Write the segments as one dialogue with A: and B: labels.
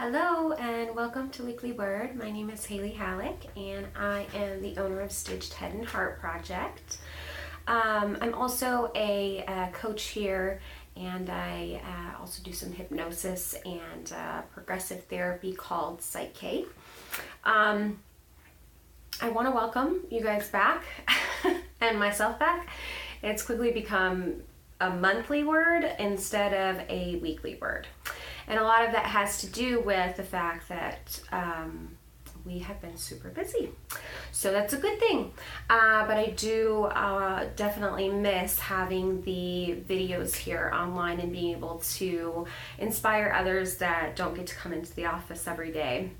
A: Hello and welcome to Weekly Word. My name is Haley Halleck and I am the owner of Stitched Head and Heart Project. I'm also a coach here, and I also do some hypnosis and progressive therapy called Psych-K. I want to welcome you guys back and myself back. It's quickly become a monthly word instead of a weekly word. And a lot of that has to do with the fact that we have been super busy. So that's a good thing. But I do definitely miss having the videos here online and being able to inspire others that don't get to come into the office every day.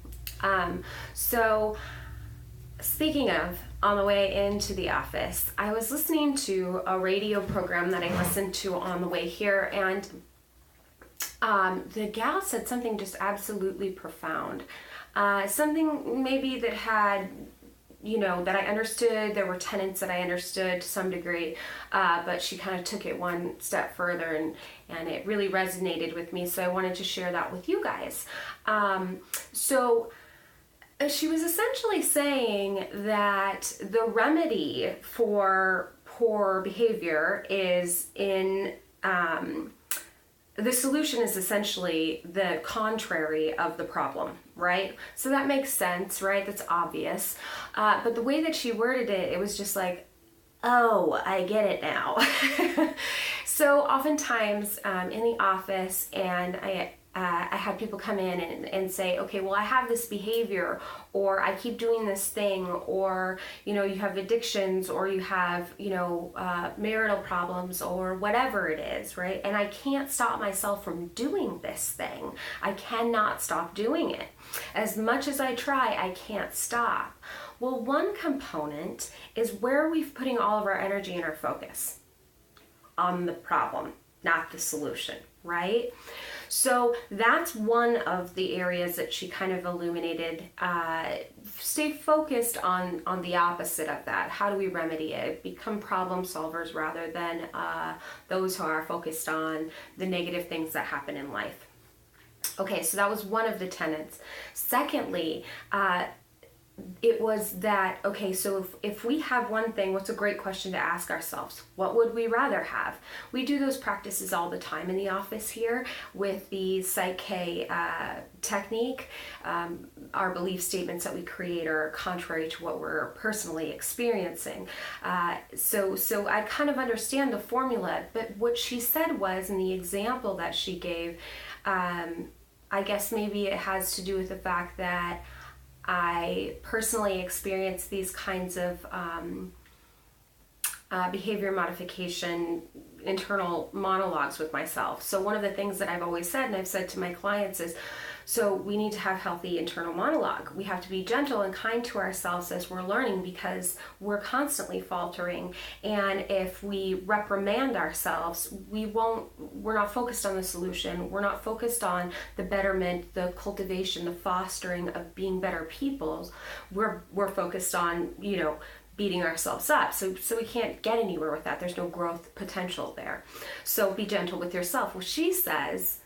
A: So speaking of, on the way into the office, I was listening to a radio program that I listened to on the way here, and the gal said something just absolutely profound. Something maybe that had, that I understood. There were tenets that I understood to some degree, but she kind of took it one step further, and it really resonated with me. So I wanted to share that with you guys. So she was essentially saying that the remedy for poor behavior is in the solution is essentially the contrary of the problem, right? So that makes sense, right? That's obvious. But the way that she worded it, it was just like, oh, I get it now. So oftentimes in the office, and I had people come in and say, okay, well, I have this behavior, or I keep doing this thing, or, you have addictions, or you have, marital problems, or whatever it is, right? And I can't stop myself from doing this thing. I cannot stop doing it. As much as I try, I can't stop. Well, one component is where we're putting all of our energy and our focus on the problem, not the solution, right? So that's one of the areas that she kind of illuminated. Stay focused on the opposite of that. How do we remedy it? Become problem solvers rather than those who are focused on the negative things that happen in life. Okay, so that was one of the tenets. Secondly, it was that, okay, so if we have one thing, what's a great question to ask ourselves? What would we rather have? We do those practices all the time in the office here with the Psych-K technique. Our belief statements that we create are contrary to what we're personally experiencing. So I kind of understand the formula, but what she said was, in the example that she gave, I guess maybe it has to do with the fact that I personally experience these kinds of behavior modification internal monologues with myself. So one of the things that I've always said, and I've said to my clients, is so we need to have healthy internal monologue. We have to be gentle and kind to ourselves as we're learning, because we're constantly faltering. And if we reprimand ourselves, we're not focused on the solution. We're not focused on the betterment, the cultivation, the fostering of being better people. We're focused on, beating ourselves up. So we can't get anywhere with that. There's no growth potential there. So be gentle with yourself. Well, she says,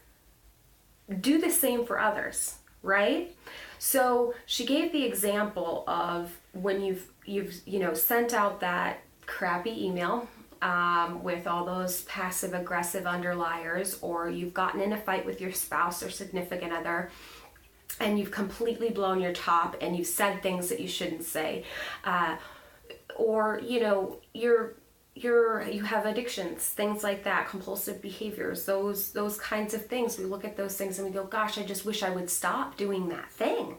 A: do the same for others, right? So she gave the example of when you've sent out that crappy email with all those passive aggressive underliers, or you've gotten in a fight with your spouse or significant other, and you've completely blown your top and you've said things that you shouldn't say, or you have addictions, things like that, compulsive behaviors, those kinds of things. We look at those things and we go, gosh, I just wish I would stop doing that thing.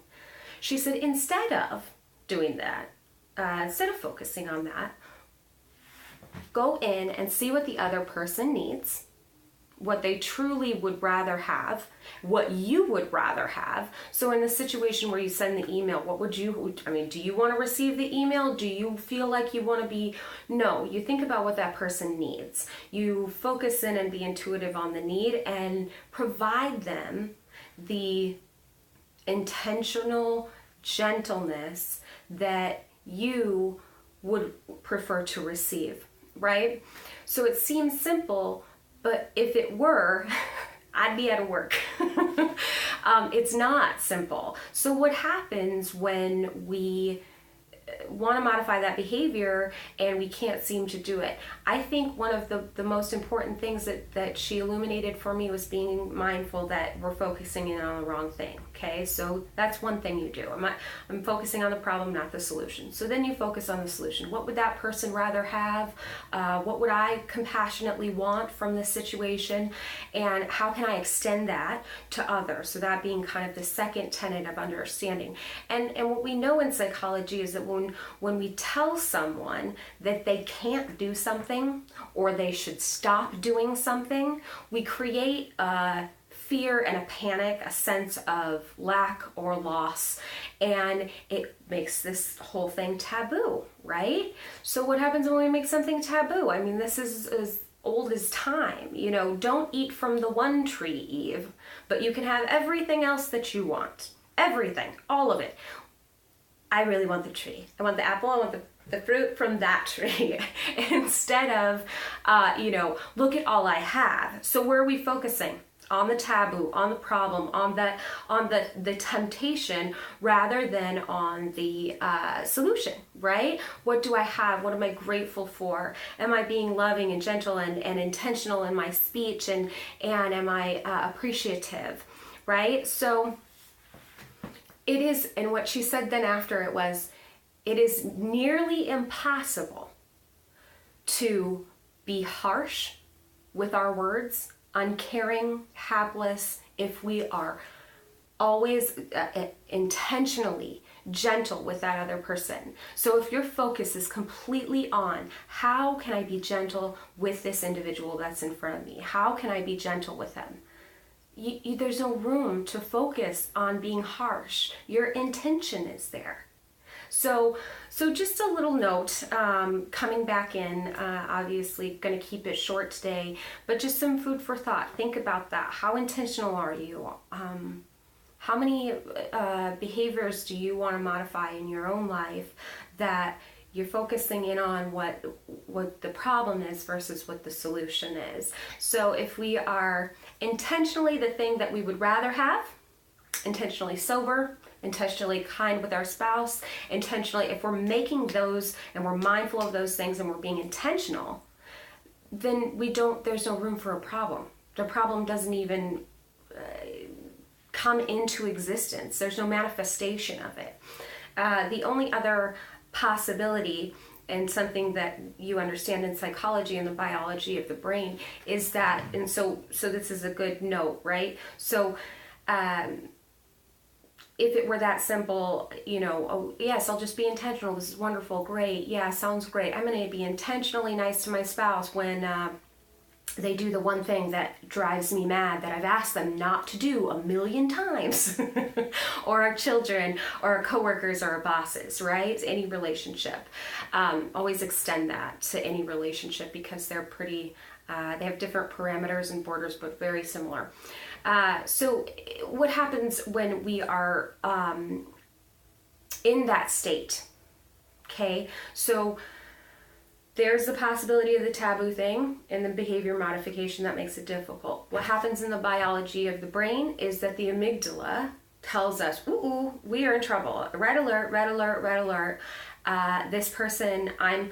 A: She said, instead of doing that, instead of focusing on that, go in and see what the other person needs, what they truly would rather have, what you would rather have. So in the situation where you send the email, do you want to receive the email? Do you feel like you want to be? No, you think about what that person needs. You focus in and be intuitive on the need and provide them the intentional gentleness that you would prefer to receive, right? So it seems simple, but if it were, I'd be out of work. It's not simple. So what happens when we want to modify that behavior and we can't seem to do it? I think one of the most important things that she illuminated for me was being mindful that we're focusing in on the wrong thing. Okay, so that's one thing you do. I'm focusing on the problem, not the solution. So then you focus on the solution. What would that person rather have? What would I compassionately want from this situation? And how can I extend that to others? So that being kind of the second tenet of understanding. And what we know in psychology is that when we tell someone that they can't do something or they should stop doing something, we create a fear and a panic, a sense of lack or loss, and it makes this whole thing taboo, right? So what happens when we make something taboo? I mean, this is as old as time. You know, don't eat from the one tree, Eve, but you can have everything else that you want. Everything, all of it. I really want the tree. I want the apple, I want the fruit from that tree. Instead of, look at all I have. So where are we focusing? On the taboo, on the problem, on the temptation, rather than on the solution, right? What do I have? What am I grateful for? Am I being loving and gentle and intentional in my speech? And am I appreciative, right? So it is, and what she said then after it was, it is nearly impossible to be harsh with our words, uncaring, hapless, if we are always intentionally gentle with that other person. So if your focus is completely on how can I be gentle with this individual that's in front of me? How can I be gentle with them? There's no room to focus on being harsh. Your intention is there. So just a little note, coming back in, obviously going to keep it short today, but just some food for thought. Think about that. How intentional are you? How many behaviors do you want to modify in your own life that you're focusing in on what the problem is versus what the solution is? So if we are intentionally the thing that we would rather have, intentionally sober, intentionally kind with our spouse, intentionally, if we're making those and we're mindful of those things and we're being intentional, then there's no room for a problem. The problem doesn't even come into existence. There's no manifestation of it. The only other possibility, and something that you understand in psychology and the biology of the brain, is that, and so this is a good note, right? So if it were that simple, oh yes, I'll just be intentional. This is wonderful, great, yeah, sounds great. I'm going to be intentionally nice to my spouse when they do the one thing that drives me mad that I've asked them not to do 1,000,000 times, or our children, or our coworkers, or our bosses, right? Any relationship. Always extend that to any relationship because they're pretty, they have different parameters and borders, but very similar. So what happens when we are in that state? Okay, so there's the possibility of the taboo thing and the behavior modification that makes it difficult. What happens in the biology of the brain is that the amygdala tells us, ooh, we are in trouble. Red alert, red alert, red alert. This person, I'm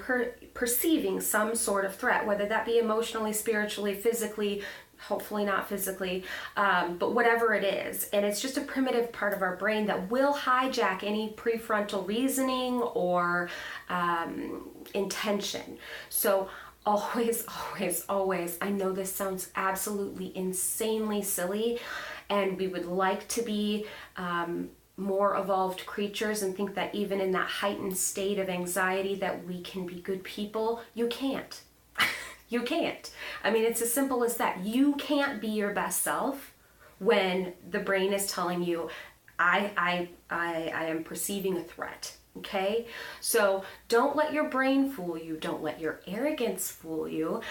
A: perceiving some sort of threat, whether that be emotionally, spiritually, physically, hopefully not physically, but whatever it is. And it's just a primitive part of our brain that will hijack any prefrontal reasoning or intention. So always, always, always, I know this sounds absolutely insanely silly, and we would like to be more evolved creatures and think that even in that heightened state of anxiety that we can be good people. You can't. You can't. I mean, it's as simple as that. You can't be your best self when the brain is telling you, I am perceiving a threat. Okay? So don't let your brain fool you. Don't let your arrogance fool you.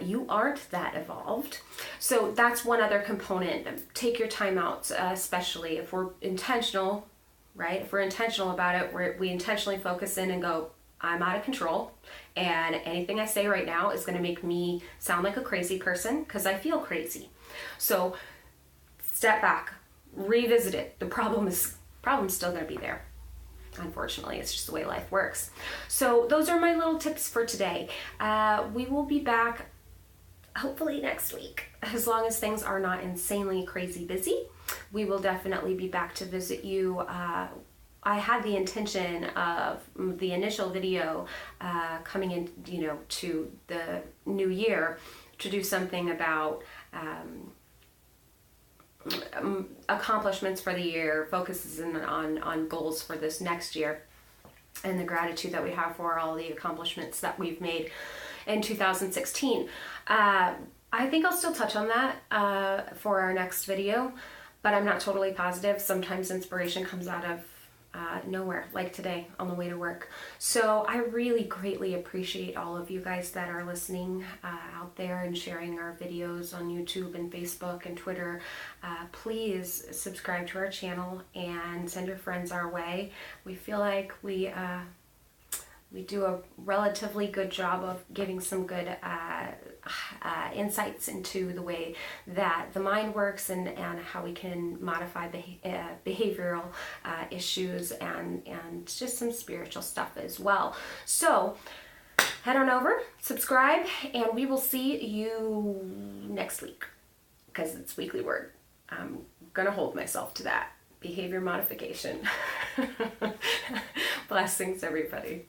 A: You aren't that evolved. So that's one other component. Take your time out, especially if we're intentional, right? If we're intentional about it, we intentionally focus in and go, I'm out of control, and anything I say right now is going to make me sound like a crazy person because I feel crazy. So step back, revisit it. The problem's still going to be there. Unfortunately, it's just the way life works. So those are my little tips for today. We will be back hopefully next week, as long as things are not insanely crazy busy. We will definitely be back to visit you. I had the intention of the initial video coming in, to the new year, to do something about accomplishments for the year, focuses on goals for this next year, and the gratitude that we have for all the accomplishments that we've made in 2016. I think I'll still touch on that for our next video, but I'm not totally positive. Sometimes inspiration comes out of nowhere, like today on the way to work. So I really greatly appreciate all of you guys that are listening out there and sharing our videos on YouTube and Facebook and Twitter. Please subscribe to our channel and send your friends our way. We feel like we do a relatively good job of giving some good insights into the way that the mind works and how we can modify behavioral issues and just some spiritual stuff as well. So head on over, subscribe, and we will see you next week, because it's Weekly Word. I'm going to hold myself to that. Behavior modification. Blessings, everybody.